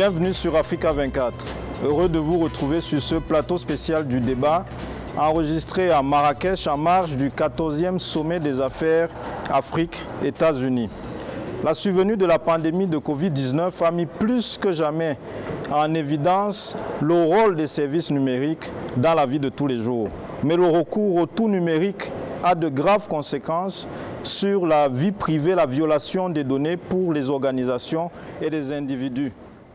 Bienvenue sur Africa 24. Heureux de vous retrouver sur ce plateau spécial du débat enregistré à Marrakech en marge du 14e sommet des affaires Afrique-États-Unis. La survenue de la pandémie de Covid-19 a mis plus que jamais en évidence le rôle des services numériques dans la vie de tous les jours. Mais le recours au tout numérique a de graves conséquences sur la vie privée, la violation des données pour les organisations et les individus.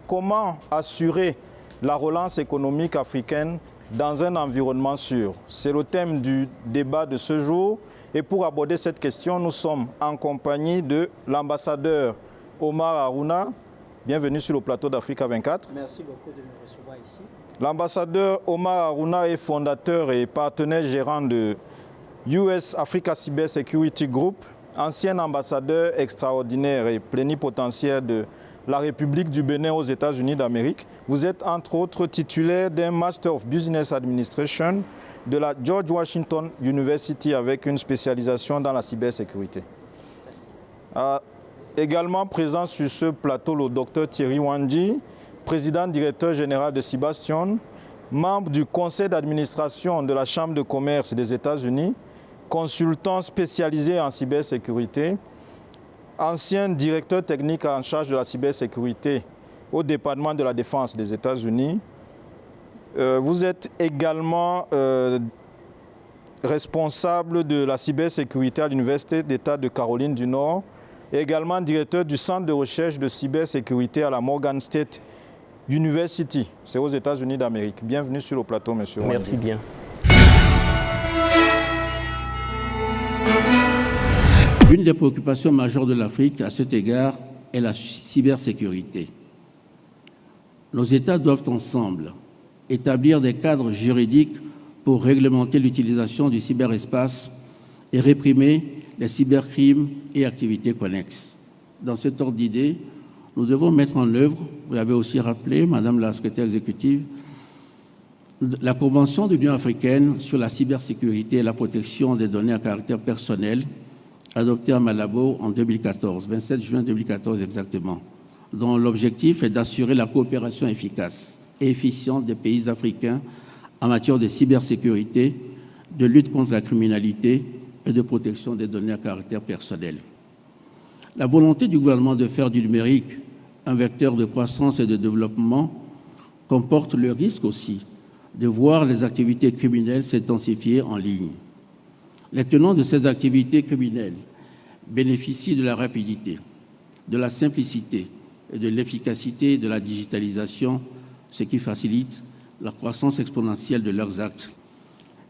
Comment assurer la relance économique africaine dans un environnement sûr? C'est le thème du débat de ce jour. Et pour aborder cette question, nous sommes en compagnie de l'ambassadeur Omar Harouna. Bienvenue sur le plateau d'Africa 24. Merci beaucoup de me recevoir ici. L'ambassadeur Omar Harouna est fondateur et partenaire gérant de US Africa Cyber Security Group, ancien ambassadeur extraordinaire et plénipotentiaire de la République du Bénin aux États-Unis d'Amérique. Vous êtes entre autres titulaire d'un Master of Business Administration de la George Washington University avec une spécialisation dans la cybersécurité. Également présent sur ce plateau le Dr Thierry Wandji, président directeur général de Cybastion, membre du conseil d'administration de la Chambre de commerce des États-Unis, consultant spécialisé en cybersécurité, ancien directeur technique en charge de la cybersécurité au département de la défense des États-Unis. Vous êtes également responsable de la cybersécurité à l'Université d'État de Caroline du Nord, et également directeur du centre de recherche de cybersécurité à la Morgan State University, c'est aux États-Unis d'Amérique. Bienvenue sur le plateau, monsieur. Merci Wandji. bien. L'une des préoccupations majeures de l'Afrique à cet égard est la cybersécurité. Nos États doivent ensemble établir des cadres juridiques pour réglementer l'utilisation du cyberespace et réprimer les cybercrimes et activités connexes. Dans cet ordre d'idées, nous devons mettre en œuvre, vous l'avez aussi rappelé, Madame la secrétaire exécutive, la Convention de l'Union africaine sur la cybersécurité et la protection des données à caractère personnel, adoptée à Malabo en 2014, 27 juin 2014 exactement, dont l'objectif est d'assurer la coopération efficace et efficiente des pays africains en matière de cybersécurité, de lutte contre la criminalité et de protection des données à caractère personnel. La volonté du gouvernement de faire du numérique un vecteur de croissance et de développement comporte le risque aussi de voir les activités criminelles s'intensifier en ligne. Les tenants de ces activités criminelles bénéficient de la rapidité, de la simplicité et de l'efficacité de la digitalisation, ce qui facilite la croissance exponentielle de leurs actes.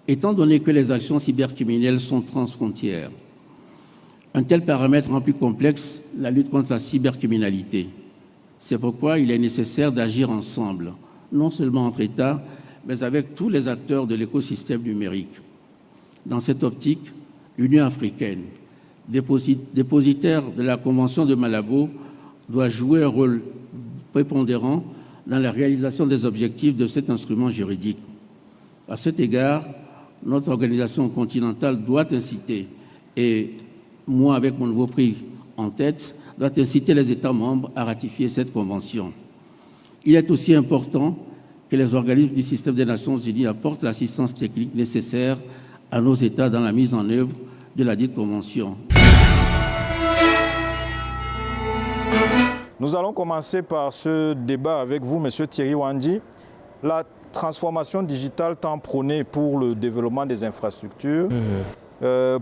Étant donné que les actions cybercriminelles sont transfrontières, un tel paramètre rend plus complexe la lutte contre la cybercriminalité. C'est pourquoi il est nécessaire d'agir ensemble, non seulement entre États, mais avec tous les acteurs de l'écosystème numérique. Dans cette optique, l'Union africaine, dépositaire de la Convention de Malabo, doit jouer un rôle prépondérant dans la réalisation des objectifs de cet instrument juridique. À cet égard, notre organisation continentale doit inciter, et moi, avec mon nouveau prix en tête, doit inciter les États membres à ratifier cette convention. Il est aussi important que les organismes du système des Nations Unies apportent l'assistance technique nécessaire à nos États dans la mise en œuvre de la dite convention. Nous allons commencer par ce débat avec vous, monsieur Thierry Wandji. La transformation digitale tant prônée pour le développement des infrastructures,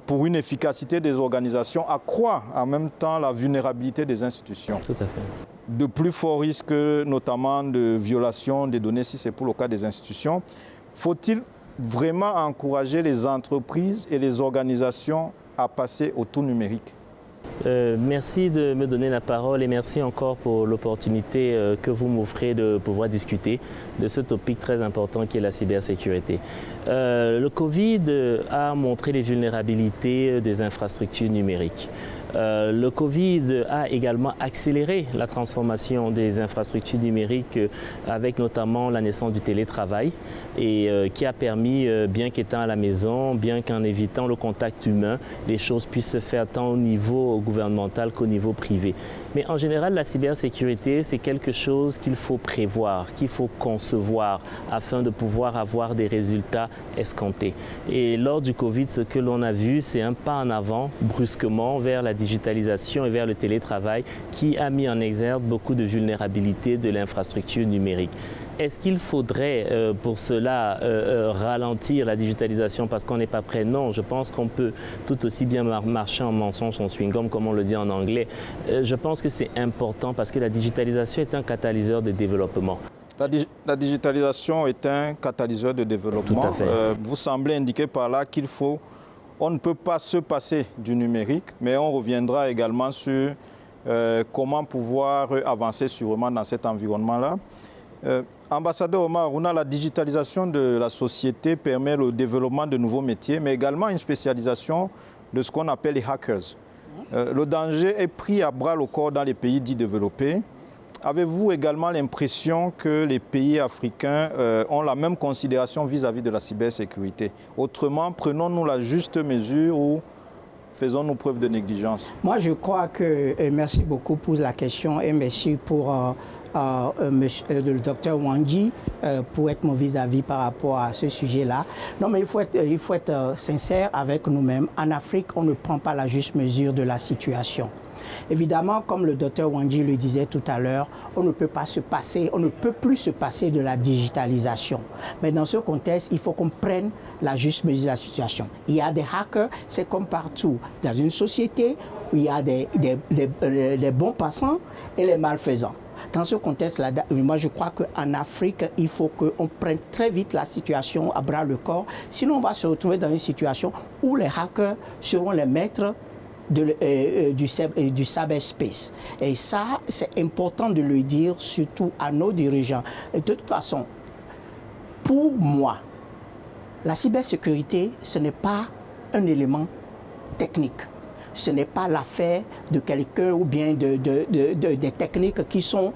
pour une efficacité des organisations, accroît en même temps la vulnérabilité des institutions. Tout à fait. De plus forts risques, notamment de violation des données, si c'est pour le cas des institutions. Faut-il vraiment encourager les entreprises et les organisations à passer au tout numérique? Merci de me donner la parole et merci encore pour l'opportunité que vous m'offrez de pouvoir discuter de ce topic très important qui est la cybersécurité. Le Covid a montré les vulnérabilités des infrastructures numériques. Le Covid a également accéléré la transformation des infrastructures numériques avec notamment la naissance du télétravail et qui a permis, bien qu'étant à la maison, bien qu'en évitant le contact humain, les choses puissent se faire tant au niveau gouvernemental qu'au niveau privé. Mais en général, la cybersécurité, c'est quelque chose qu'il faut prévoir, qu'il faut concevoir afin de pouvoir avoir des résultats escomptés. Et lors du Covid, ce que l'on a vu, c'est un pas en avant, brusquement, vers la digitalisation et vers le télétravail qui a mis en exergue beaucoup de vulnérabilités de l'infrastructure numérique. Est-ce qu'il faudrait pour cela ralentir la digitalisation parce qu'on n'est pas prêt? Non, je pense qu'on peut tout aussi bien marcher en mensonge, en chewing-gum, comme on le dit en anglais. Je pense que c'est important parce que la digitalisation est un catalyseur de développement. La digitalisation est un catalyseur de développement. Tout à fait. Vous semblez indiquer par là on ne peut pas se passer du numérique, mais on reviendra également sur comment pouvoir avancer sûrement dans cet environnement-là. Ambassadeur Omar Aruna, la digitalisation de la société permet le développement de nouveaux métiers, mais également une spécialisation de ce qu'on appelle les hackers. Le danger est pris à bras le corps dans les pays dits développés. Avez-vous également l'impression que les pays africains ont la même considération vis-à-vis de la cybersécurité? Autrement, prenons-nous la juste mesure ou faisons-nous preuve de négligence? Moi, je crois que, merci beaucoup pour la question et merci pour le docteur Wandji pour être mon vis-à-vis par rapport à ce sujet-là. Non, mais il faut être sincère avec nous-mêmes. En Afrique, on ne prend pas la juste mesure de la situation. Évidemment, comme le docteur Wandji le disait tout à l'heure, on ne peut plus se passer de la digitalisation. Mais dans ce contexte, il faut qu'on prenne la juste mesure de la situation. Il y a des hackers, c'est comme partout. Dans une société où il y a les bons passants et les malfaisants. Dans ce contexte-là, moi je crois qu'en Afrique, il faut qu'on prenne très vite la situation à bras le corps. Sinon, on va se retrouver dans une situation où les hackers seront les maîtres du cyberspace. Et ça, c'est important de le dire, surtout à nos dirigeants. Et de toute façon, pour moi, la cybersécurité, ce n'est pas un élément technique. Ce n'est pas l'affaire de quelqu'un ou bien des techniques qui sont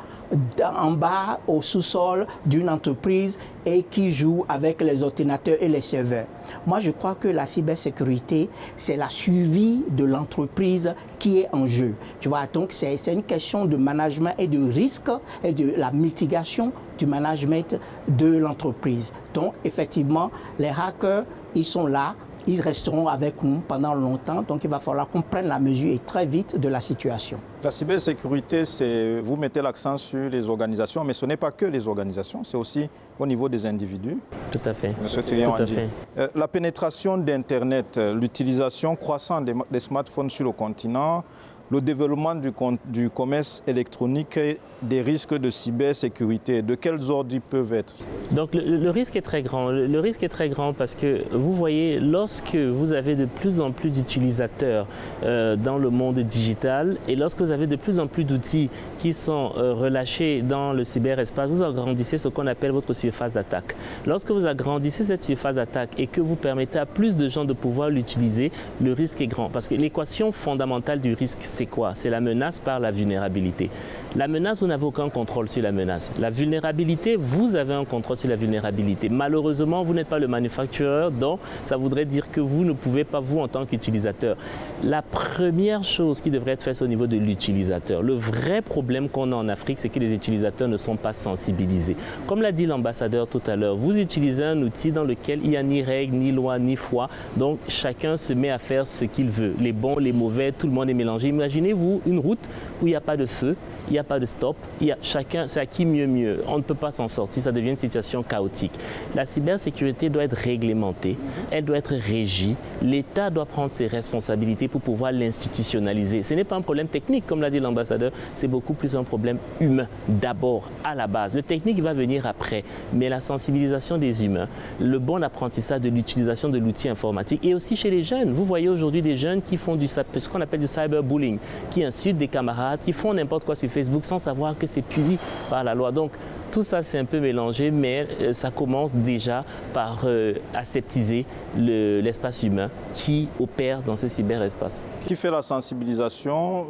en bas au sous-sol d'une entreprise et qui jouent avec les ordinateurs et les serveurs. Moi, je crois que la cybersécurité, c'est la suivi de l'entreprise qui est en jeu. Tu vois, donc c'est une question de management et de risque et de la mitigation du management de l'entreprise. Donc, effectivement, les hackers, ils sont là. Ils resteront avec nous pendant longtemps, donc il va falloir qu'on prenne la mesure et très vite de la situation. La cybersécurité, vous mettez l'accent sur les organisations, mais ce n'est pas que les organisations, c'est aussi au niveau des individus. Tout à fait. Monsieur la pénétration d'Internet, l'utilisation croissante des smartphones sur le continent, le développement du commerce électronique et des risques de cybersécurité, de quels ordres ils peuvent être? Donc le risque est très grand. Le risque est très grand parce que vous voyez, lorsque vous avez de plus en plus d'utilisateurs dans le monde digital et lorsque vous avez de plus en plus d'outils qui sont relâchés dans le cyberespace, vous agrandissez ce qu'on appelle votre surface d'attaque. Lorsque vous agrandissez cette surface d'attaque et que vous permettez à plus de gens de pouvoir l'utiliser, le risque est grand. Parce que l'équation fondamentale du risque, c'est quoi? C'est la menace par la vulnérabilité. La menace, vous n'avez aucun contrôle sur la menace. La vulnérabilité, vous avez un contrôle sur la vulnérabilité. Malheureusement, vous n'êtes pas le manufactureur, donc ça voudrait dire que vous ne pouvez pas, vous, en tant qu'utilisateur. La première chose qui devrait être faite au niveau de l'utilisateur, le vrai problème qu'on a en Afrique, c'est que les utilisateurs ne sont pas sensibilisés. Comme l'a dit l'ambassadeur tout à l'heure, vous utilisez un outil dans lequel il n'y a ni règles, ni loi, ni foi. Donc, chacun se met à faire ce qu'il veut. Les bons, les mauvais, tout le monde est mélangé. Imaginez-vous une route où il n'y a pas de feu, il n'y a pas de stop, chacun, c'est à qui mieux. On ne peut pas s'en sortir, ça devient une situation chaotique. La cybersécurité doit être réglementée, elle doit être régie. L'État doit prendre ses responsabilités pour pouvoir l'institutionnaliser. Ce n'est pas un problème technique, comme l'a dit l'ambassadeur, c'est beaucoup plus un problème humain, d'abord, à la base. Le technique va venir après, mais la sensibilisation des humains, le bon apprentissage de l'utilisation de l'outil informatique et aussi chez les jeunes. Vous voyez aujourd'hui des jeunes qui font ce qu'on appelle du cyberbullying, qui insultent des camarades, qui font n'importe quoi sur Facebook sans savoir que c'est puni par la loi. Donc, tout ça c'est un peu mélangé, mais ça commence déjà par aseptiser l'espace humain qui opère dans ce cyberespace. Qui fait la sensibilisation?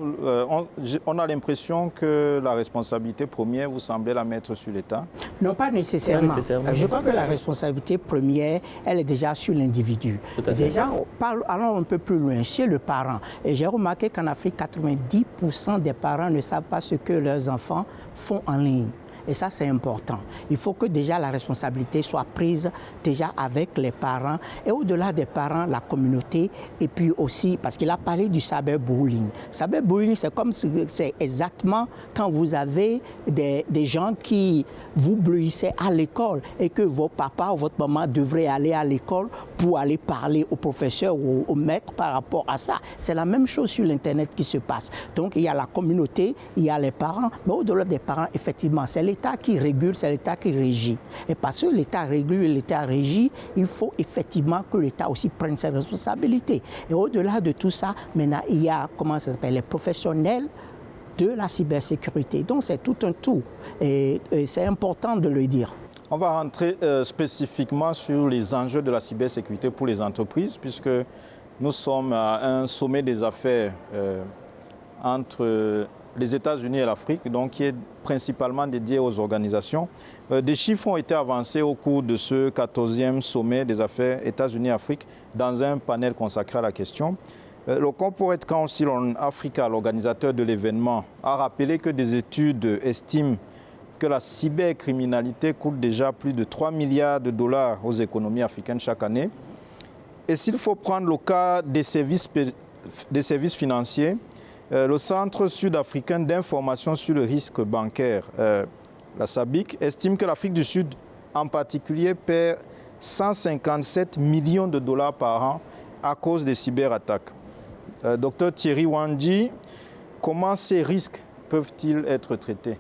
On a l'impression que la responsabilité première, vous semblez la mettre sur l'État? Non, pas nécessairement. Je crois que la responsabilité première, elle est déjà sur l'individu. Déjà, allons un peu plus loin, chez le parent. Et j'ai remarqué qu'en Afrique, 90% des parents ne savent pas ce que leurs enfants font en ligne. Et ça, c'est important. Il faut que déjà la responsabilité soit prise déjà avec les parents et au-delà des parents, la communauté. Et puis aussi, parce qu'il a parlé du cyberbullying. Cyberbullying, c'est exactement quand vous avez des gens qui vous bleuissaient à l'école et que vos papas ou votre maman devraient aller à l'école pour aller parler au professeur ou au maître par rapport à ça. C'est la même chose sur l'Internet qui se passe. Donc, il y a la communauté, il y a les parents, mais au-delà des parents, effectivement, c'est l'État qui régule, c'est l'État qui régit. Et parce que l'État régule et l'État régit, il faut effectivement que l'État aussi prenne ses responsabilités. Et au-delà de tout ça, maintenant, il y a, comment ça s'appelle, les professionnels de la cybersécurité. Donc, c'est tout un tout. Et c'est important de le dire. On va rentrer spécifiquement sur les enjeux de la cybersécurité pour les entreprises, puisque nous sommes à un sommet des affaires entre les États-Unis et l'Afrique, donc qui est principalement dédié aux organisations. Des chiffres ont été avancés au cours de ce 14e sommet des affaires États-Unis-Afrique dans un panel consacré à la question. Le Corporate Council on Africa, l'organisateur de l'événement, a rappelé que des études estiment que la cybercriminalité coûte déjà plus de 3 milliards de dollars aux économies africaines chaque année. Et s'il faut prendre le cas des services financiers, le Centre sud-africain d'information sur le risque bancaire, la SABIC, estime que l'Afrique du Sud, en particulier, perd 157 millions de dollars par an à cause des cyberattaques. Docteur Thierry Wandji, comment ces risques peuvent-ils être traités ?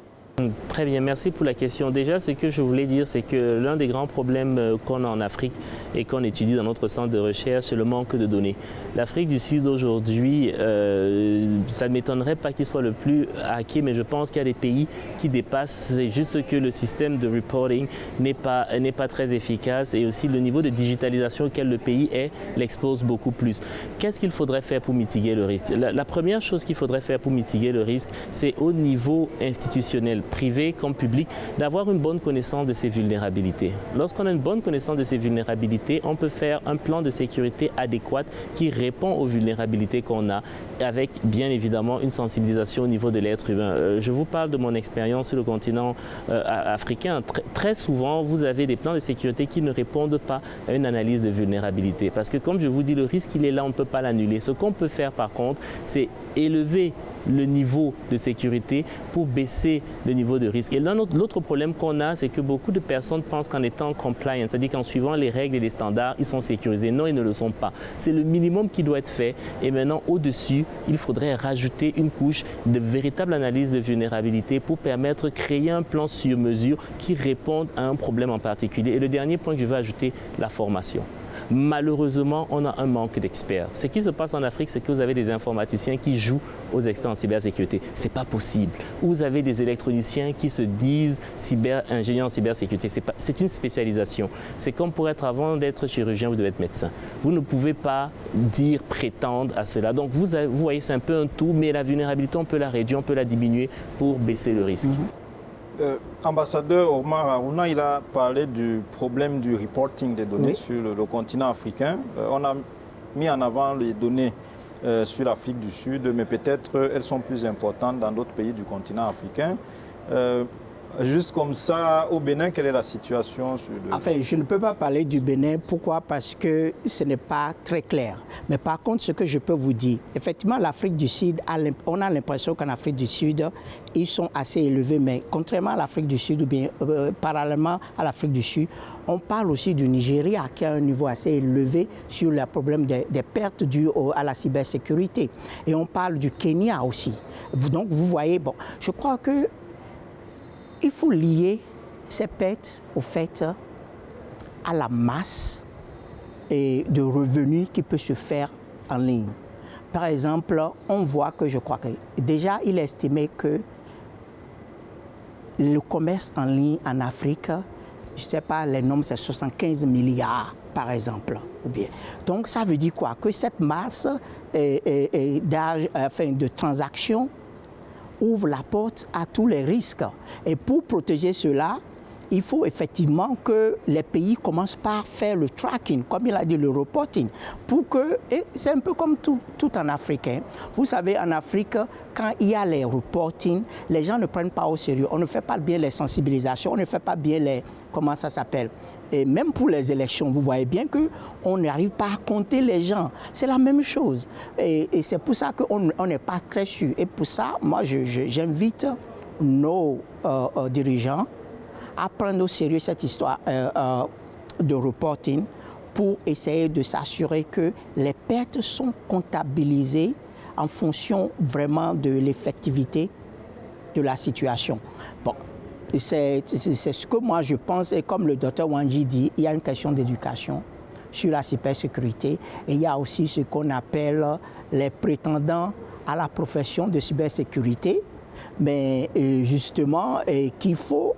Très bien, merci pour la question. Déjà, ce que je voulais dire, c'est que l'un des grands problèmes qu'on a en Afrique et qu'on étudie dans notre centre de recherche, c'est le manque de données. L'Afrique du Sud aujourd'hui, ça ne m'étonnerait pas qu'il soit le plus hacké, mais je pense qu'il y a des pays qui dépassent. C'est juste que le système de reporting n'est pas très efficace et aussi le niveau de digitalisation auquel le pays est l'expose beaucoup plus. Qu'est-ce qu'il faudrait faire pour mitiguer le risque? La première chose qu'il faudrait faire pour mitiguer le risque, c'est au niveau institutionnel, privé comme public, d'avoir une bonne connaissance de ces vulnérabilités. Lorsqu'on a une bonne connaissance de ces vulnérabilités, on peut faire un plan de sécurité adéquat qui répond aux vulnérabilités qu'on a, avec bien évidemment une sensibilisation au niveau de l'être humain. Je vous parle de mon expérience sur le continent africain. Très souvent, vous avez des plans de sécurité qui ne répondent pas à une analyse de vulnérabilité. Parce que comme je vous dis, le risque, il est là, on ne peut pas l'annuler. Ce qu'on peut faire par contre, c'est élever le niveau de sécurité pour baisser le niveau de risque. Et là, l'autre problème qu'on a, c'est que beaucoup de personnes pensent qu'en étant compliant, c'est-à-dire qu'en suivant les règles et les standards, ils sont sécurisés. Non, ils ne le sont pas. C'est le minimum qui doit être fait. Et maintenant, au-dessus, il faudrait rajouter une couche de véritable analyse de vulnérabilité pour permettre de créer un plan sur mesure qui réponde à un problème en particulier. Et le dernier point que je veux ajouter, la formation. Malheureusement, on a un manque d'experts. Ce qui se passe en Afrique, c'est que vous avez des informaticiens qui jouent aux experts en cybersécurité. Ce n'est pas possible. Vous avez des électroniciens qui se disent ingénieurs en cybersécurité. C'est une spécialisation. C'est comme pour être, avant d'être chirurgien, vous devez être médecin. Vous ne pouvez pas prétendre à cela. Donc vous voyez, c'est un peu un tout, mais la vulnérabilité, on peut la réduire, on peut la diminuer pour baisser le risque. Ambassadeur Omar Harouna, il a parlé du problème du reporting des données sur le continent africain. On a mis en avant les données sur l'Afrique du Sud, mais peut-être elles sont plus importantes dans d'autres pays du continent africain. Juste comme ça, au Bénin, quelle est la situation Enfin, je ne peux pas parler du Bénin. Pourquoi? Parce que ce n'est pas très clair. Mais par contre, ce que je peux vous dire, effectivement, l'Afrique du Sud, on a l'impression qu'en Afrique du Sud, ils sont assez élevés. Mais contrairement à l'Afrique du Sud, ou bien parallèlement à l'Afrique du Sud, on parle aussi du Nigeria qui a un niveau assez élevé sur le problème des pertes dues à la cybersécurité. Et on parle du Kenya aussi. Donc, vous voyez, bon, je crois que il faut lier ces pertes au fait à la masse de revenus qui peut se faire en ligne. Par exemple, on voit que je crois que déjà il est estimé que le commerce en ligne en Afrique, je ne sais pas, les nombres, c'est 75 milliards, par exemple. Ou bien. Donc, ça veut dire quoi? Que cette masse de transactions ouvre la porte à tous les risques. Et pour protéger cela, il faut effectivement que les pays commencent par faire le tracking, comme il a dit, le reporting, pour que, et c'est un peu comme tout en Afrique. Hein. Vous savez, en Afrique, quand il y a les reporting, les gens ne prennent pas au sérieux. On ne fait pas bien les sensibilisations, on ne fait pas bien les, comment ça s'appelle. Et même pour les élections, vous voyez bien qu'on n'arrive pas à compter les gens. C'est la même chose. Et c'est pour ça qu'on n'est pas très sûr. Et pour ça, moi, j'invite nos dirigeants à prendre au sérieux cette histoire de reporting pour essayer de s'assurer que les pertes sont comptabilisées en fonction vraiment de l'effectivité de la situation. Bon, c'est ce que moi je pense, et comme le docteur Wandji dit, il y a une question d'éducation sur la cybersécurité et il y a aussi ce qu'on appelle les prétendants à la profession de cybersécurité. Mais justement, il faut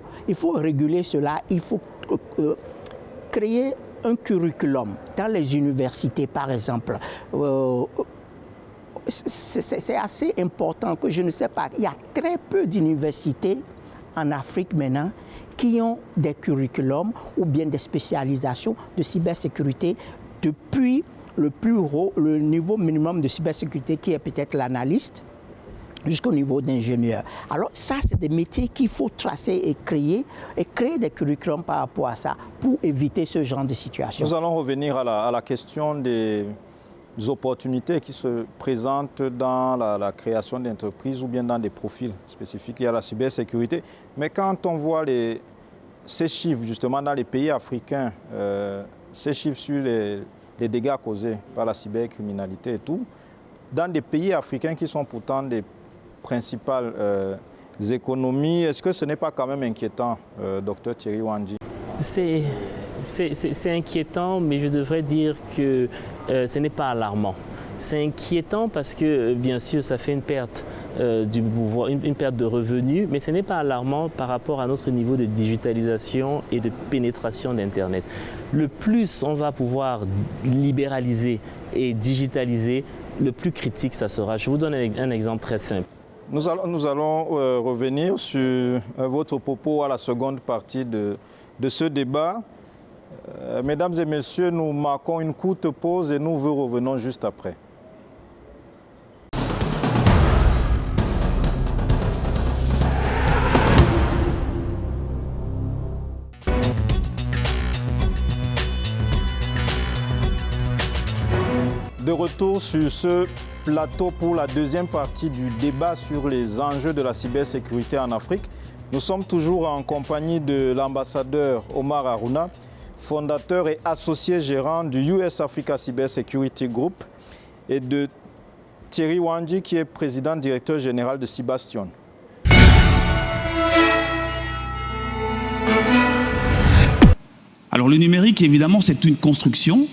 réguler cela, il faut créer un curriculum dans les universités, par exemple. C'est assez important que je ne sais pas, il y a très peu d'universités en Afrique maintenant qui ont des curriculums ou bien des spécialisations de cybersécurité depuis le niveau minimum de cybersécurité qui est peut-être l'analyste, jusqu'au niveau d'ingénieur. Alors ça, c'est des métiers qu'il faut tracer et créer des curriculums par rapport à ça pour éviter ce genre de situation. Nous allons revenir à la question des opportunités qui se présentent dans la création d'entreprises ou bien dans des profils spécifiques liés à la cybersécurité. Mais quand on voit ces chiffres justement dans les pays africains, ces chiffres sur les dégâts causés par la cybercriminalité et tout, dans des pays africains qui sont pourtant des principales économies, est-ce que ce n'est pas quand même inquiétant, docteur Thierry Wandji? C'est inquiétant, mais je devrais dire que ce n'est pas alarmant. C'est inquiétant parce que, bien sûr, ça fait une perte du pouvoir, une perte de revenus, mais ce n'est pas alarmant par rapport à notre niveau de digitalisation et de pénétration d'Internet. Le plus on va pouvoir libéraliser et digitaliser, le plus critique ça sera. Je vous donne un exemple très simple. Nous allons revenir sur votre propos à la seconde partie de ce débat. Mesdames et messieurs, nous marquons une courte pause et nous vous revenons juste après. De retour sur ce plateau pour la deuxième partie du débat sur les enjeux de la cybersécurité en Afrique. Nous sommes toujours en compagnie de l'ambassadeur Omar Harouna, fondateur et associé gérant du US Africa Cybersecurity Group, et de Thierry Wandji, qui est président directeur général de Cybastion. Alors le numérique, évidemment, c'est une construction.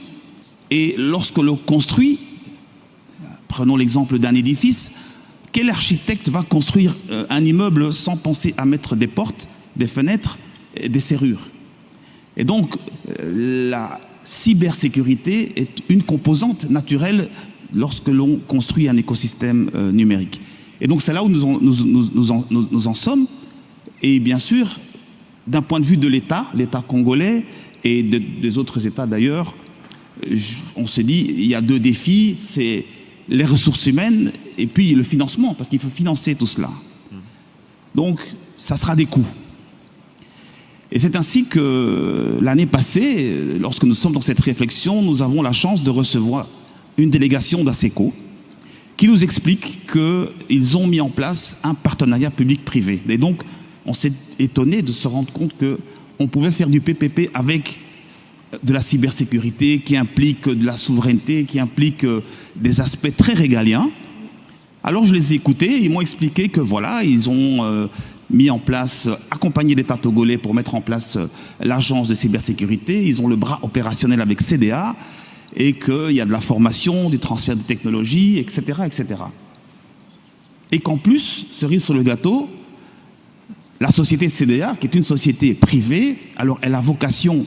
Et lorsque l'on construit, prenons l'exemple d'un édifice, quel architecte va construire un immeuble sans penser à mettre des portes, des fenêtres, des serrures? Et donc, la cybersécurité est une composante naturelle lorsque l'on construit un écosystème numérique. Et donc, c'est là où nous en sommes. Et bien sûr, d'un point de vue de l'État congolais et des autres États d'ailleurs, on se dit, il y a deux défis, c'est les ressources humaines et puis le financement, parce qu'il faut financer tout cela. Donc, ça sera des coûts. Et c'est ainsi que l'année passée, lorsque nous sommes dans cette réflexion, nous avons la chance de recevoir une délégation d'ASECO qui nous explique qu'ils ont mis en place un partenariat public-privé. Et donc, on s'est étonné de se rendre compte qu'on pouvait faire du PPP avec de la cybersécurité qui implique de la souveraineté, qui implique des aspects très régaliens. Alors je les ai écoutés, ils m'ont expliqué que voilà, ils ont mis en place, accompagné l'État togolais pour mettre en place l'agence de cybersécurité, ils ont le bras opérationnel avec CDA, et qu'il y a de la formation, du transfert de technologies, etc., etc. Et qu'en plus, cerise sur le gâteau, la société CDA, qui est une société privée, alors elle a vocation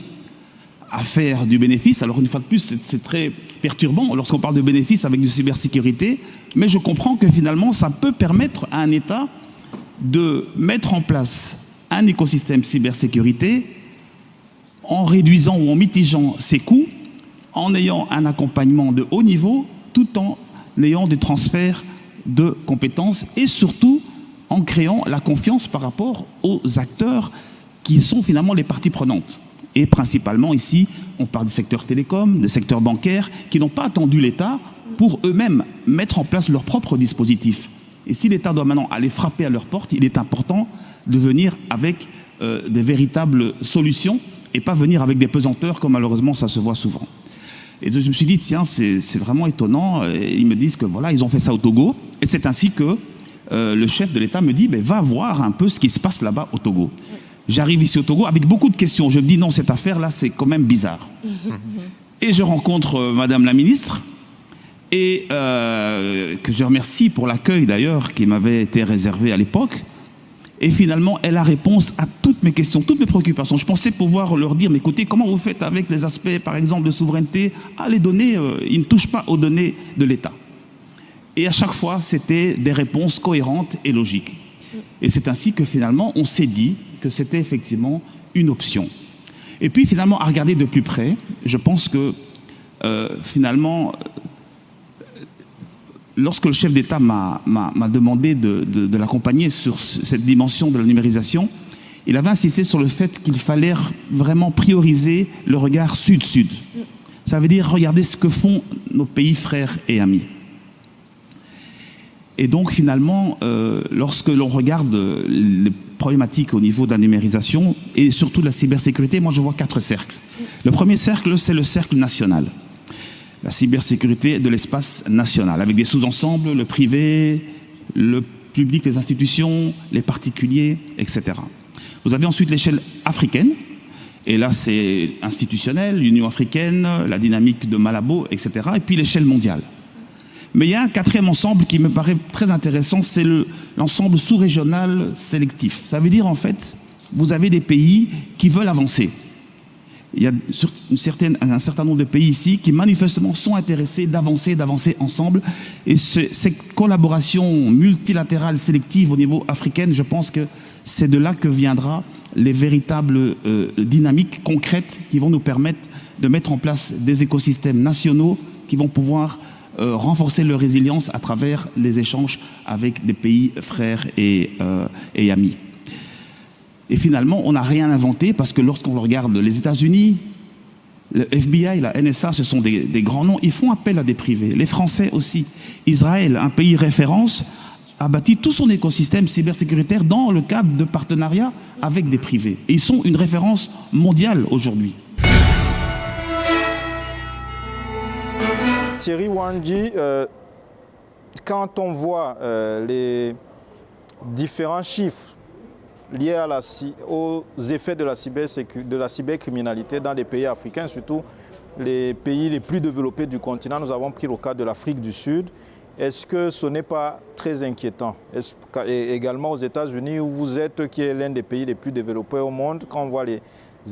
à faire du bénéfice. Alors une fois de plus, c'est très perturbant lorsqu'on parle de bénéfice avec du cybersécurité, mais je comprends que finalement, ça peut permettre à un État de mettre en place un écosystème cybersécurité en réduisant ou en mitigeant ses coûts, en ayant un accompagnement de haut niveau, tout en ayant des transferts de compétences et surtout en créant la confiance par rapport aux acteurs qui sont finalement les parties prenantes. Et principalement ici, on parle du secteur télécom, du secteur bancaire, qui n'ont pas attendu l'État pour eux-mêmes mettre en place leurs propres dispositifs. Et si l'État doit maintenant aller frapper à leur porte, il est important de venir avec des véritables solutions et pas venir avec des pesanteurs comme malheureusement ça se voit souvent. Et je me suis dit, tiens, c'est vraiment étonnant. Et ils me disent que voilà, ils ont fait ça au Togo. Et c'est ainsi que le chef de l'État me dit, va voir un peu ce qui se passe là-bas au Togo. J'arrive ici au Togo avec beaucoup de questions. Je me dis, non, cette affaire-là, c'est quand même bizarre. Et je rencontre Madame la ministre, et que je remercie pour l'accueil d'ailleurs qui m'avait été réservé à l'époque. Et finalement, elle a réponse à toutes mes questions, toutes mes préoccupations. Je pensais pouvoir leur dire, mais écoutez, comment vous faites avec les aspects, par exemple, de souveraineté? Ah, les données, ils ne touchent pas aux données de l'État. Et à chaque fois, c'était des réponses cohérentes et logiques. Et c'est ainsi que finalement, on s'est dit que c'était effectivement une option. Et puis finalement, à regarder de plus près, je pense que finalement, lorsque le chef d'État m'a demandé de l'accompagner sur cette dimension de la numérisation, il avait insisté sur le fait qu'il fallait vraiment prioriser le regard sud-sud. Ça veut dire regarder ce que font nos pays frères et amis. Et donc finalement, lorsque l'on regarde les problématiques au niveau de la numérisation et surtout de la cybersécurité, moi je vois 4 cercles. Le premier cercle, c'est le cercle national. La cybersécurité de l'espace national, avec des sous-ensembles, le privé, le public, les institutions, les particuliers, etc. Vous avez ensuite l'échelle africaine, et là c'est institutionnel, l'Union africaine, la dynamique de Malabo, etc. Et puis l'échelle mondiale. Mais il y a un 4e ensemble qui me paraît très intéressant, c'est l'ensemble sous-régional sélectif. Ça veut dire en fait, vous avez des pays qui veulent avancer. Il y a un certain nombre de pays ici qui manifestement sont intéressés d'avancer ensemble. Et cette collaboration multilatérale sélective au niveau africain, je pense que c'est de là que viendra les véritables dynamiques concrètes qui vont nous permettre de mettre en place des écosystèmes nationaux qui vont pouvoir renforcer leur résilience à travers les échanges avec des pays frères et amis. Et finalement, on n'a rien inventé parce que lorsqu'on regarde les États-Unis, le FBI, la NSA, ce sont des grands noms. Ils font appel à des privés. Les Français aussi. Israël, un pays référence, a bâti tout son écosystème cybersécuritaire dans le cadre de partenariats avec des privés. Et ils sont une référence mondiale aujourd'hui. Thierry Wandji, quand on voit les différents chiffres liés aux effets de la cybercriminalité dans les pays africains, surtout les pays les plus développés du continent, nous avons pris le cas de l'Afrique du Sud. Est-ce que ce n'est pas très inquiétant? Et également aux États-Unis, où vous êtes, qui est l'un des pays les plus développés au monde, quand on voit les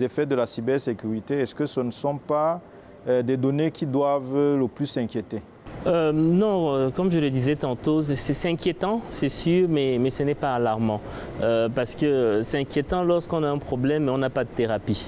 effets de la cybersécurité, est-ce que ce ne sont pas des données qui doivent le plus inquiéter? Non, comme je le disais tantôt, c'est inquiétant, c'est sûr, mais ce n'est pas alarmant. Parce que c'est inquiétant lorsqu'on a un problème et on n'a pas de thérapie.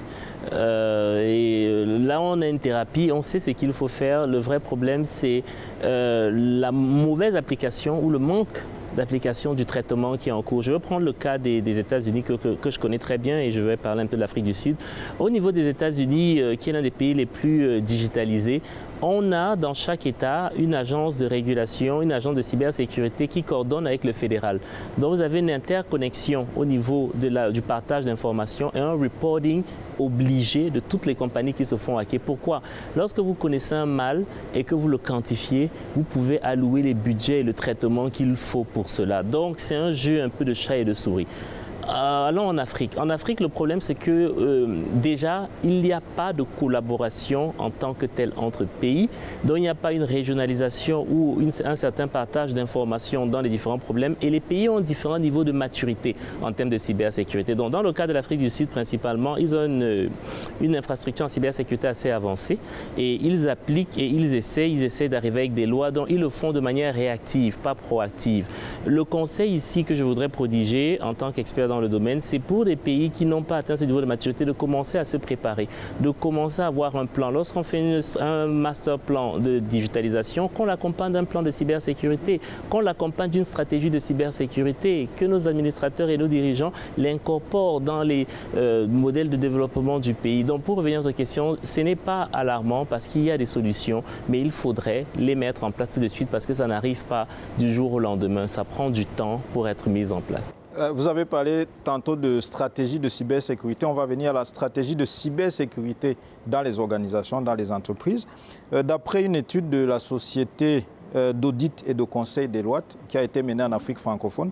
Et là, on a une thérapie, on sait ce qu'il faut faire. Le vrai problème, c'est la mauvaise application ou le manque d'application du traitement qui est en cours. Je vais prendre le cas des États-Unis que je connais très bien et je vais parler un peu de l'Afrique du Sud. Au niveau des États-Unis, qui est l'un des pays les plus digitalisés, on a dans chaque État une agence de régulation, une agence de cybersécurité qui coordonne avec le fédéral. Donc vous avez une interconnexion au niveau du partage d'informations et un reporting obligé de toutes les compagnies qui se font hacker. Pourquoi? Lorsque vous connaissez un mal et que vous le quantifiez, vous pouvez allouer les budgets et le traitement qu'il faut pour cela. Donc c'est un jeu un peu de chat et de souris. Allons en Afrique. En Afrique, le problème, c'est que déjà, il n'y a pas de collaboration en tant que telle entre pays. Donc, il n'y a pas une régionalisation ou un certain partage d'informations dans les différents problèmes. Et les pays ont différents niveaux de maturité en termes de cybersécurité. Donc, dans le cas de l'Afrique du Sud, principalement, ils ont une infrastructure en cybersécurité assez avancée. Et ils appliquent et ils essaient d'arriver avec des lois dont ils le font de manière réactive, pas proactive. Le conseil ici que je voudrais prodiger en tant qu'expert dans le domaine, c'est pour des pays qui n'ont pas atteint ce niveau de maturité de commencer à se préparer, de commencer à avoir un plan. Lorsqu'on fait un master plan de digitalisation, qu'on l'accompagne d'un plan de cybersécurité, qu'on l'accompagne d'une stratégie de cybersécurité, que nos administrateurs et nos dirigeants l'incorporent dans les modèles de développement du pays. Donc pour revenir à votre question, ce n'est pas alarmant parce qu'il y a des solutions, mais il faudrait les mettre en place tout de suite parce que ça n'arrive pas du jour au lendemain. Ça prend du temps pour être mis en place. Vous avez parlé tantôt de stratégie de cybersécurité. On va venir à la stratégie de cybersécurité dans les organisations, dans les entreprises. D'après une étude de la société d'audit et de conseil Deloitte qui a été menée en Afrique francophone,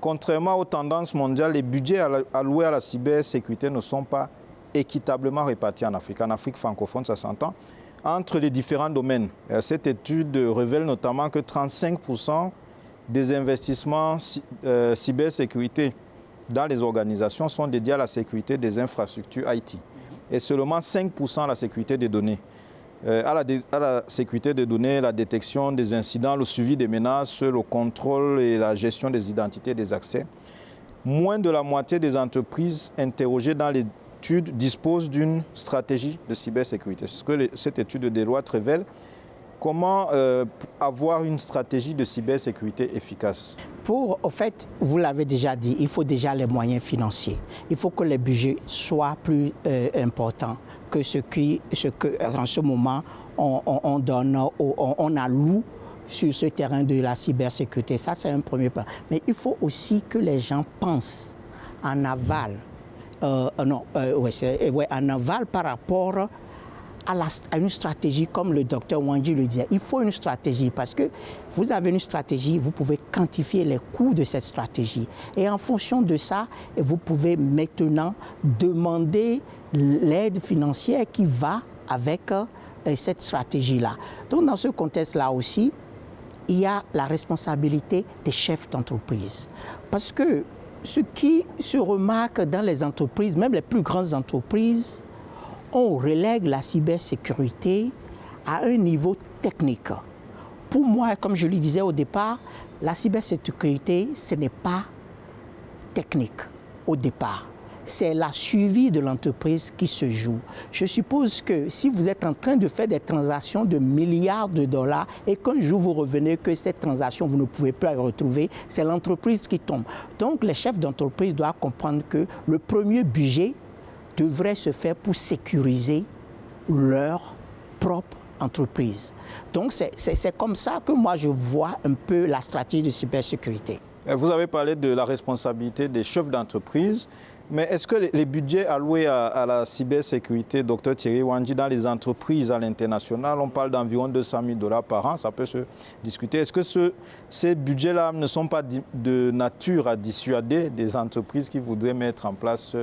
contrairement aux tendances mondiales, les budgets alloués à la cybersécurité ne sont pas équitablement répartis en Afrique. En Afrique francophone, ça s'entend, entre les différents domaines. Cette étude révèle notamment que 35% des investissements cybersécurité dans les organisations sont dédiés à la sécurité des infrastructures IT et seulement 5% à la sécurité des données. À la sécurité des données, la détection des incidents, le suivi des menaces, le contrôle et la gestion des identités et des accès. Moins de la moitié des entreprises interrogées dans l'étude disposent d'une stratégie de cybersécurité. C'est ce que cette étude de Deloitte révèle. Comment avoir une stratégie de cybersécurité efficace? En fait, vous l'avez déjà dit, il faut déjà les moyens financiers. Il faut que les budgets soient plus importants que ce que en ce moment on donne, on alloue sur ce terrain de la cybersécurité. Ça, c'est un premier point. Mais il faut aussi que les gens pensent en aval. En aval par rapport à une stratégie, comme le docteur Wandji le disait. Il faut une stratégie parce que vous avez une stratégie, vous pouvez quantifier les coûts de cette stratégie. Et en fonction de ça, vous pouvez maintenant demander l'aide financière qui va avec cette stratégie-là. Donc dans ce contexte-là aussi, il y a la responsabilité des chefs d'entreprise. Parce que ce qui se remarque dans les entreprises, même les plus grandes entreprises, on relègue la cybersécurité à un niveau technique. Pour moi, comme je le disais au départ, la cybersécurité, ce n'est pas technique au départ. C'est la suivi de l'entreprise qui se joue. Je suppose que si vous êtes en train de faire des transactions de milliards de dollars et qu'un jour vous revenez que cette transaction, vous ne pouvez plus la retrouver, c'est l'entreprise qui tombe. Donc les chefs d'entreprise doivent comprendre que le premier budget devrait se faire pour sécuriser leur propre entreprise. Donc c'est comme ça que moi je vois un peu la stratégie de cybersécurité. Vous avez parlé de la responsabilité des chefs d'entreprise, mais est-ce que les budgets alloués à la cybersécurité, Dr Thierry Wandji, dans les entreprises à l'international, on parle d'environ 200 000 $ par an, ça peut se discuter. Est-ce que ces budgets-là ne sont pas de nature à dissuader des entreprises qui voudraient mettre en place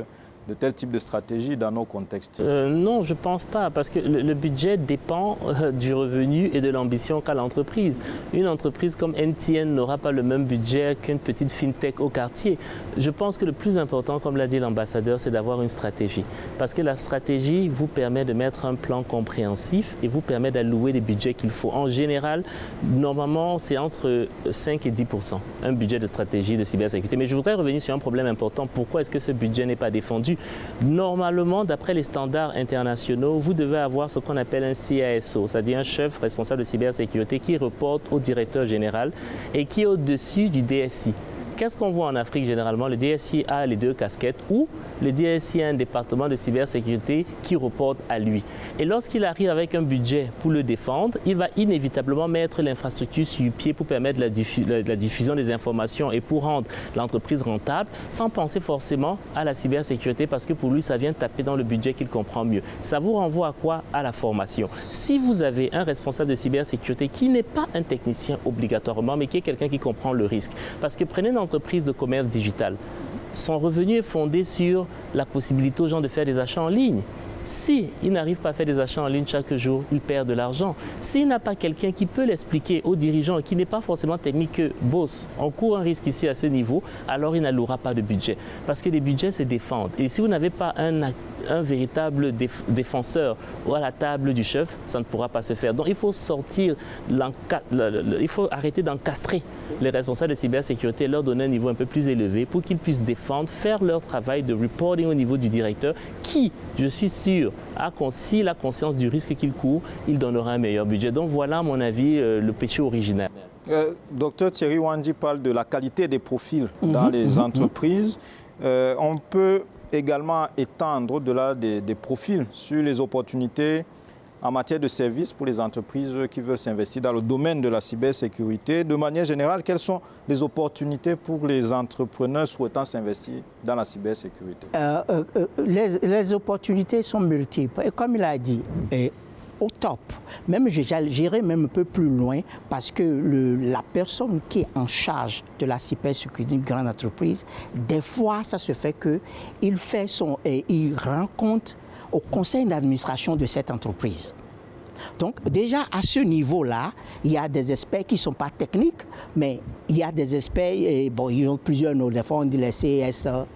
de tels types de stratégies dans nos contextes? Non, je ne pense pas, parce que le budget dépend du revenu et de l'ambition qu'a l'entreprise. Une entreprise comme MTN n'aura pas le même budget qu'une petite fintech au quartier. Je pense que le plus important, comme l'a dit l'ambassadeur, c'est d'avoir une stratégie. Parce que la stratégie vous permet de mettre un plan compréhensif et vous permet d'allouer les budgets qu'il faut. En général, normalement, c'est entre 5 et 10%, un budget de stratégie de cybersécurité. Mais je voudrais revenir sur un problème important. Pourquoi est-ce que ce budget n'est pas défendu? Normalement, d'après les standards internationaux, vous devez avoir ce qu'on appelle un CISO, c'est-à-dire un chef responsable de cybersécurité qui reporte au directeur général et qui est au-dessus du DSI. Qu'est-ce qu'on voit en Afrique généralement? Le DSI a les deux casquettes ou le DSI a un département de cybersécurité qui reporte à lui. Et lorsqu'il arrive avec un budget pour le défendre, il va inévitablement mettre l'infrastructure sur pied pour permettre la diffusion des informations et pour rendre l'entreprise rentable sans penser forcément à la cybersécurité parce que pour lui, ça vient taper dans le budget qu'il comprend mieux. Ça vous renvoie à quoi? À la formation. Si vous avez un responsable de cybersécurité qui n'est pas un technicien obligatoirement, mais qui est quelqu'un qui comprend le risque, parce que prenez une entreprise de commerce digital. son revenu est fondé sur la possibilité aux gens de faire des achats en ligne. S'il n'arrive pas à faire des achats en ligne chaque jour, il perd de l'argent. S'il n'a pas quelqu'un qui peut l'expliquer aux dirigeants, qui n'est pas forcément technique que boss, on court un risque ici à ce niveau, alors il n'allouera pas de budget. Parce que les budgets se défendent. Et si vous n'avez pas un véritable défenseur à la table du chef, ça ne pourra pas se faire. Donc il faut il faut arrêter d'encastrer les responsables de cybersécurité, leur donner un niveau un peu plus élevé pour qu'ils puissent défendre, faire leur travail de reporting au niveau du directeur qui, je suis sûr, s'il a conscience du risque qu'il court, il donnera un meilleur budget. Donc voilà, à mon avis, le péché original. Docteur Thierry Wandji parle de la qualité des profils dans les entreprises. On peut également étendre au-delà des profils sur les opportunités en matière de services pour les entreprises qui veulent s'investir dans le domaine de la cybersécurité. De manière générale, quelles sont les opportunités pour les entrepreneurs souhaitant s'investir dans la cybersécurité? Les opportunités sont multiples. Et comme il a dit, au top, même j'irai même un peu plus loin parce que la personne qui est en charge de la cybersécurité d'une grande entreprise, des fois, ça se fait il rend compte au conseil d'administration de cette entreprise. Donc déjà à ce niveau-là, il y a des experts qui ne sont pas techniques, mais il y a des experts, ils ont plusieurs noms, des fois on dit les CSAO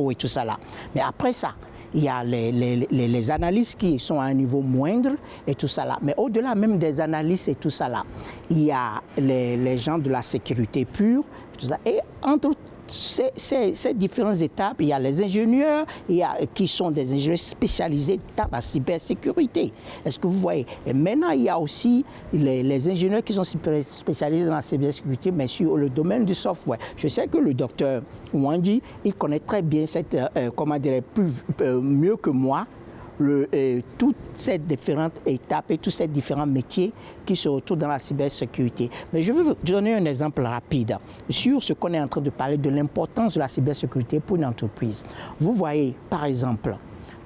et tout ça là. Mais après ça, il y a les analystes qui sont à un niveau moindre et tout ça là. Mais au-delà même des analystes et tout ça là, il y a les gens de la sécurité pure, tout ça. Et entre ces différentes étapes, il y a les ingénieurs qui sont des ingénieurs spécialisés dans la cybersécurité. Est-ce que vous voyez? Et maintenant, il y a aussi les ingénieurs qui sont spécialisés dans la cybersécurité, mais sur le domaine du software. Je sais que le docteur Wandji, il connaît très bien mieux que moi, toutes ces différentes étapes et tous ces différents métiers qui se retrouvent dans la cybersécurité. Mais je vais vous donner un exemple rapide sur ce qu'on est en train de parler de l'importance de la cybersécurité pour une entreprise. Vous voyez, par exemple,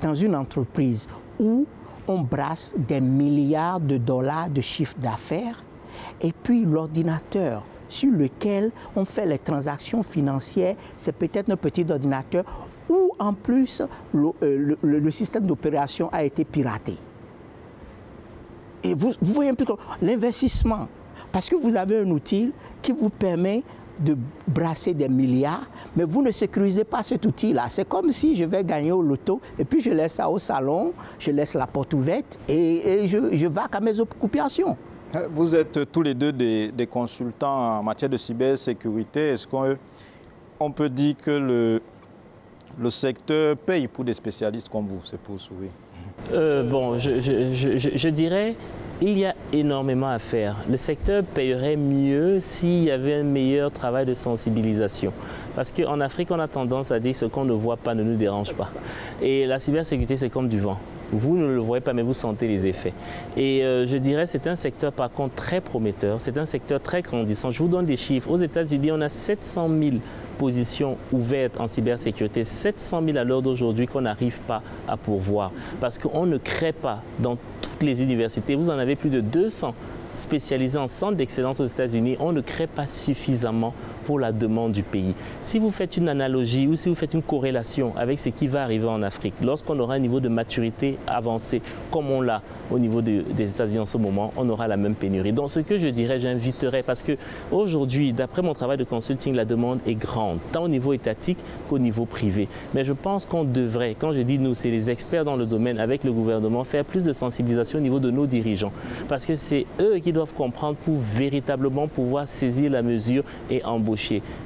dans une entreprise où on brasse des milliards de dollars de chiffre d'affaires et puis l'ordinateur sur lequel on fait les transactions financières, c'est peut-être un petit ordinateur où en plus le système d'opération a été piraté. Et vous voyez un peu l'investissement, parce que vous avez un outil qui vous permet de brasser des milliards, mais vous ne sécurisez pas cet outil-là. C'est comme si je vais gagner au loto et puis je laisse ça au salon, je laisse la porte ouverte et je vais à mes occupations. Vous êtes tous les deux des consultants en matière de cybersécurité. Est-ce qu'on peut dire que le secteur paye pour des spécialistes comme vous? C'est pour sourire. Je dirais il y a énormément à faire. Le secteur payerait mieux s'il y avait un meilleur travail de sensibilisation. Parce qu'en Afrique, on a tendance à dire que ce qu'on ne voit pas ne nous dérange pas. Et la cybersécurité, c'est comme du vent. Vous ne le voyez pas, mais vous sentez les effets. Et je dirais que c'est un secteur, par contre, très prometteur. C'est un secteur très grandissant. Je vous donne des chiffres. Aux États-Unis, on a 700 000 positions ouvertes en cybersécurité. 700 000 à l'heure d'aujourd'hui qu'on n'arrive pas à pourvoir. Parce qu'on ne crée pas dans toutes les universités. Vous en avez plus de 200 spécialisés en centre d'excellence aux États-Unis. On ne crée pas suffisamment pour la demande du pays. Si vous faites une analogie ou si vous faites une corrélation avec ce qui va arriver en Afrique, lorsqu'on aura un niveau de maturité avancé comme on l'a au niveau des États-Unis en ce moment, on aura la même pénurie. Donc ce que je dirais, j'inviterais, parce qu'aujourd'hui, d'après mon travail de consulting, la demande est grande, tant au niveau étatique qu'au niveau privé. Mais je pense qu'on devrait, quand je dis nous, c'est les experts dans le domaine avec le gouvernement, faire plus de sensibilisation au niveau de nos dirigeants. Parce que c'est eux qui doivent comprendre pour véritablement pouvoir saisir la mesure et embaucher.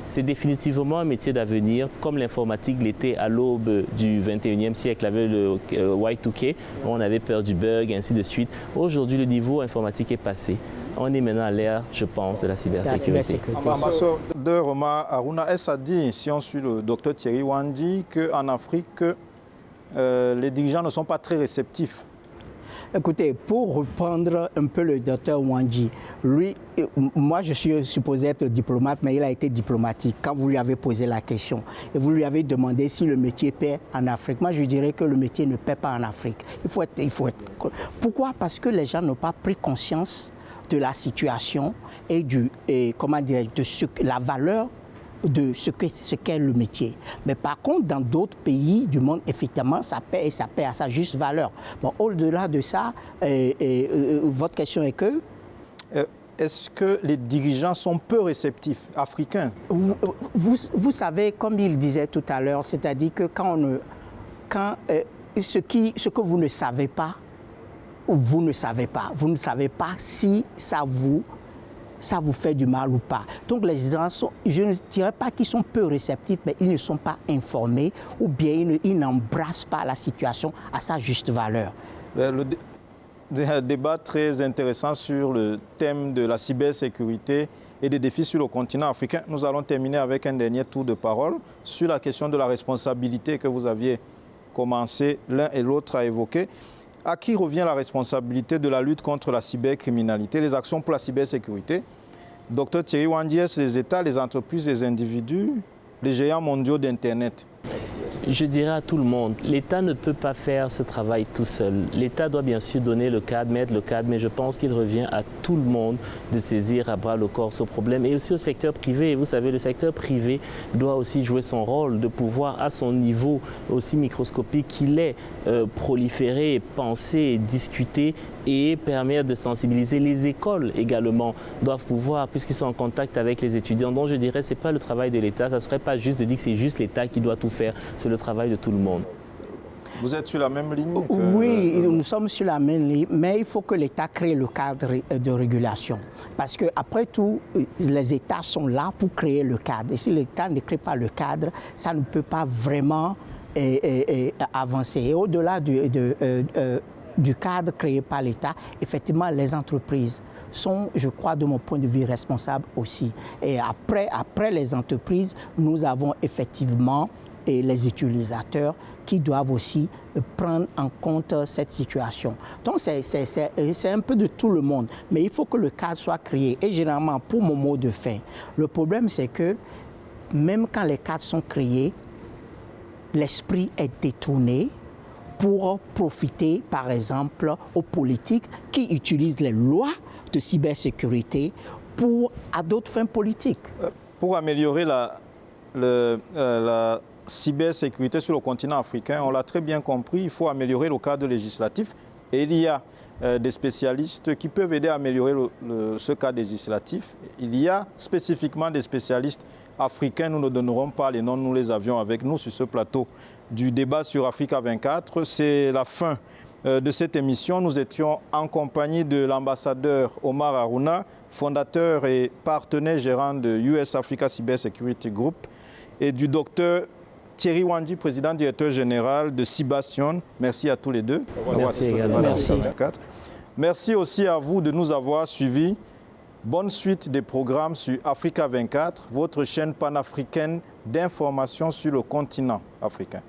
C'est définitivement un métier d'avenir, comme l'informatique l'était à l'aube du 21e siècle avec le Y2K, où on avait peur du bug, ainsi de suite. Aujourd'hui, le niveau informatique est passé. On est maintenant à l'ère, je pense, de la cybersécurité. Ambassadeur Omar Aruna, est-ce à dire, si on suit le docteur Thierry Wandji, qu'en Afrique, les dirigeants ne sont pas très réceptifs? Écoutez, pour reprendre un peu le docteur Wandji, lui, moi je suis supposé être diplomate, mais il a été diplomatique quand vous lui avez posé la question. Et vous lui avez demandé si le métier paie en Afrique. Moi je dirais que le métier ne paie pas en Afrique. Il faut être... Pourquoi? Parce que les gens n'ont pas pris conscience de la situation et de la valeur de ce qu'est le métier. Mais par contre, dans d'autres pays du monde, effectivement, ça paie à sa juste valeur. Bon, au-delà de ça, votre question est que... Est-ce que les dirigeants sont peu réceptifs, africains? Vous savez, comme il disait tout à l'heure, c'est-à-dire que ce que vous ne savez pas, vous ne savez pas si ça vous fait du mal ou pas. Donc les gens je ne dirais pas qu'ils sont peu réceptifs, mais ils ne sont pas informés ou bien ils n'embrassent pas la situation à sa juste valeur. Un débat très intéressant sur le thème de la cybersécurité et des défis sur le continent africain. Nous allons terminer avec un dernier tour de parole sur la question de la responsabilité que vous aviez commencé l'un et l'autre à évoquer. À qui revient la responsabilité de la lutte contre la cybercriminalité, les actions pour la cybersécurité? Docteur Thierry Wandji, est-ce les États, les entreprises, les individus, les géants mondiaux d'Internet? Je dirais à tout le monde, l'État ne peut pas faire ce travail tout seul. L'État doit bien sûr donner le cadre, mettre le cadre, mais je pense qu'il revient à tout le monde de saisir à bras le corps ce problème et aussi au secteur privé. Et vous savez, le secteur privé doit aussi jouer son rôle de pouvoir, à son niveau aussi microscopique qu'il est, proliférer, penser, discuter et permettre de sensibiliser. Les écoles également doivent pouvoir, puisqu'ils sont en contact avec les étudiants. Donc je dirais, ce n'est pas le travail de l'État, ça ne serait pas juste de dire que c'est juste l'État qui doit tout faire, c'est le travail de tout le monde. Vous êtes sur la même ligne que... Oui, nous sommes sur la même ligne, mais il faut que l'État crée le cadre de régulation. Parce qu'après tout, les États sont là pour créer le cadre. Et si l'État ne crée pas le cadre, ça ne peut pas vraiment avancer. Et au-delà du cadre créé par l'État, effectivement, les entreprises sont, je crois, de mon point de vue, responsables aussi. Et après les entreprises, nous avons effectivement les utilisateurs qui doivent aussi prendre en compte cette situation. Donc, c'est un peu de tout le monde. Mais il faut que le cadre soit créé. Et généralement, pour mon mot de fin, le problème, c'est que même quand les cadres sont créés, l'esprit est détourné pour profiter, par exemple, aux politiques qui utilisent les lois de cybersécurité à d'autres fins politiques. Pour améliorer la cybersécurité sur le continent africain, on l'a très bien compris, il faut améliorer le cadre législatif. Et il y a des spécialistes qui peuvent aider à améliorer ce cadre législatif. Il y a spécifiquement des spécialistes africains, nous ne donnerons pas les noms, nous les avions avec nous sur ce plateau du débat sur Africa 24. C'est la fin de cette émission. Nous étions en compagnie de l'ambassadeur Omar Harouna, fondateur et partenaire gérant de US Africa Cyber Security Group, et du docteur Thierry Wandji, président directeur général de Cybation. Merci à tous les deux. Merci également. Merci. Merci aussi à vous de nous avoir suivis. Bonne suite des programmes sur Africa 24, votre chaîne panafricaine d'information sur le continent africain.